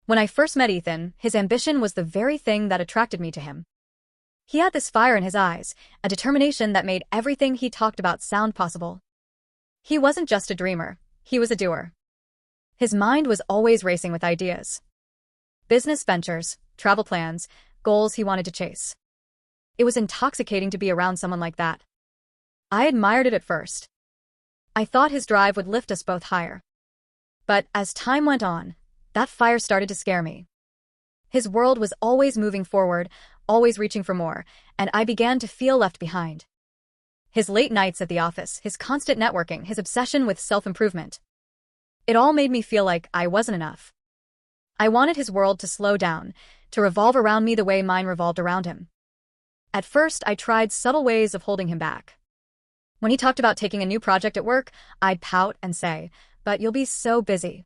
When I first met Ethan, his ambition was the very thing that attracted me to him. He had this fire in his eyes, a determination that made everything he talked about sound possible. He wasn't just a dreamer, he was a doer. His mind was always racing with ideas. Business ventures, travel plans, goals he wanted to chase. It was intoxicating to be around someone like that. I admired it at first. I thought his drive would lift us both higher. But as time went on, that fire started to scare me. His world was always moving forward, always reaching for more, and I began to feel left behind. His late nights at the office, his constant networking, his obsession with self-improvement. It all made me feel like I wasn't enough. I wanted his world to slow down, to revolve around me the way mine revolved around him. At first, I tried subtle ways of holding him back. When he talked about taking a new project at work, I'd pout and say, "But you'll be so busy.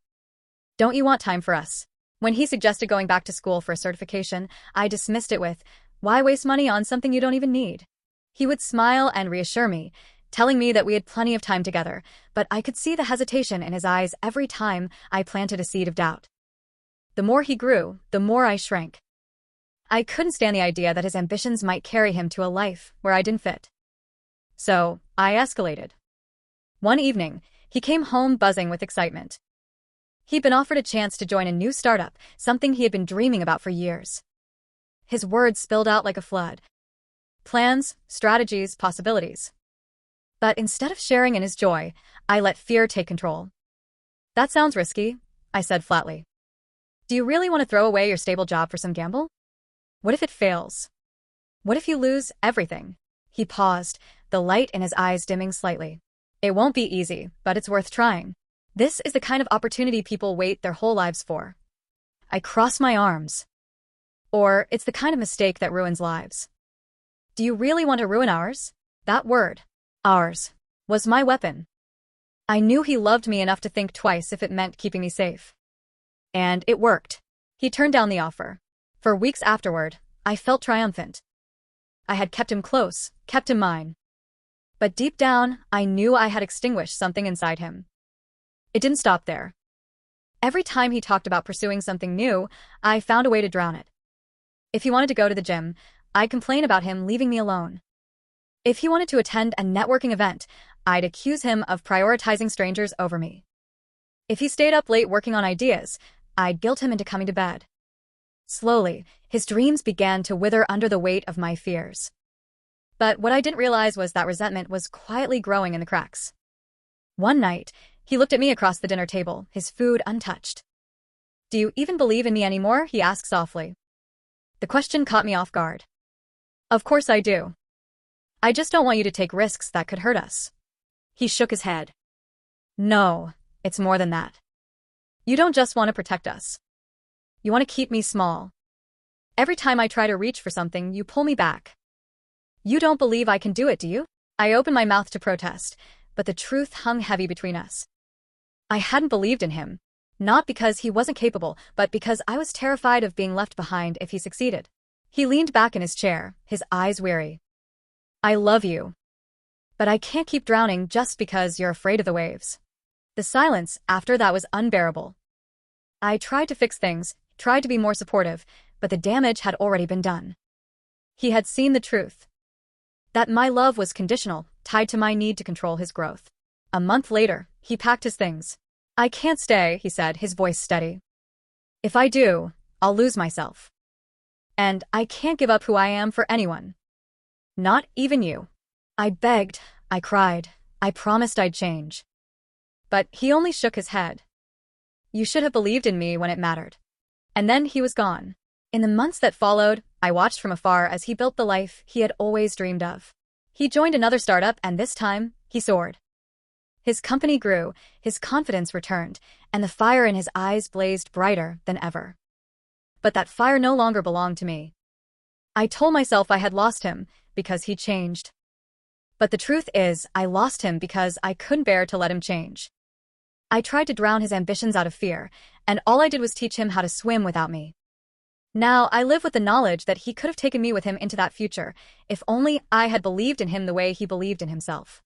Don't you want time for us?" When he suggested going back to school for a certification, I dismissed it with, "Why waste money on something you don't even need?" He would smile and reassure me, telling me that we had plenty of time together, but I could see the hesitation in his eyes every time I planted a seed of doubt. The more he grew, the more I shrank. I couldn't stand the idea that his ambitions might carry him to a life where I didn't fit. So, I escalated. One evening, he came home buzzing with excitement. He'd been offered a chance to join a new startup, something he had been dreaming about for years. His words spilled out like a flood. Plans, strategies, possibilities. But instead of sharing in his joy, I let fear take control. "That sounds risky," I said flatly. "Do you really want to throw away your stable job for some gamble? What if it fails? What if you lose everything?" He paused, the light in his eyes dimming slightly. "It won't be easy, but it's worth trying. This is the kind of opportunity people wait their whole lives for." I crossed my arms. "Or it's the kind of mistake that ruins lives." "Do you really want to ruin ours?" That word, ours, was my weapon. I knew he loved me enough to think twice if it meant keeping me safe. And it worked. He turned down the offer. For weeks afterward, I felt triumphant. I had kept him close, kept him mine. But deep down, I knew I had extinguished something inside him. It didn't stop there. Every time he talked about pursuing something new, I found a way to drown it. If he wanted to go to the gym, I'd complain about him leaving me alone. If he wanted to attend a networking event, I'd accuse him of prioritizing strangers over me. If he stayed up late working on ideas, I'd guilt him into coming to bed. Slowly, his dreams began to wither under the weight of my fears. But what I didn't realize was that resentment was quietly growing in the cracks. One night, he looked at me across the dinner table, his food untouched. "Do you even believe in me anymore?" he asked softly. The question caught me off guard. "Of course I do. I just don't want you to take risks that could hurt us." He shook his head. "No, it's more than that. You don't just want to protect us. You want to keep me small. Every time I try to reach for something, you pull me back. You don't believe I can do it, do you?" I opened my mouth to protest, but the truth hung heavy between us. I hadn't believed in him, not because he wasn't capable, but because I was terrified of being left behind if he succeeded. He leaned back in his chair, his eyes weary. "I love you. But I can't keep drowning just because you're afraid of the waves." The silence after that was unbearable. I tried to fix things, tried to be more supportive, but the damage had already been done. He had seen the truth. That my love was conditional, tied to my need to control his growth. A month later, he packed his things. "I can't stay," he said, his voice steady. "If I do, I'll lose myself. And I can't give up who I am for anyone. Not even you." I begged, I cried, I promised I'd change. But he only shook his head. "You should have believed in me when it mattered." And then he was gone. In the months that followed, I watched from afar as he built the life he had always dreamed of. He joined another startup, and this time, he soared. His company grew, his confidence returned, and the fire in his eyes blazed brighter than ever. But that fire no longer belonged to me. I told myself I had lost him because he changed. But the truth is, I lost him because I couldn't bear to let him change. I tried to drown his ambitions out of fear, and all I did was teach him how to swim without me. Now I live with the knowledge that he could have taken me with him into that future, if only I had believed in him the way he believed in himself.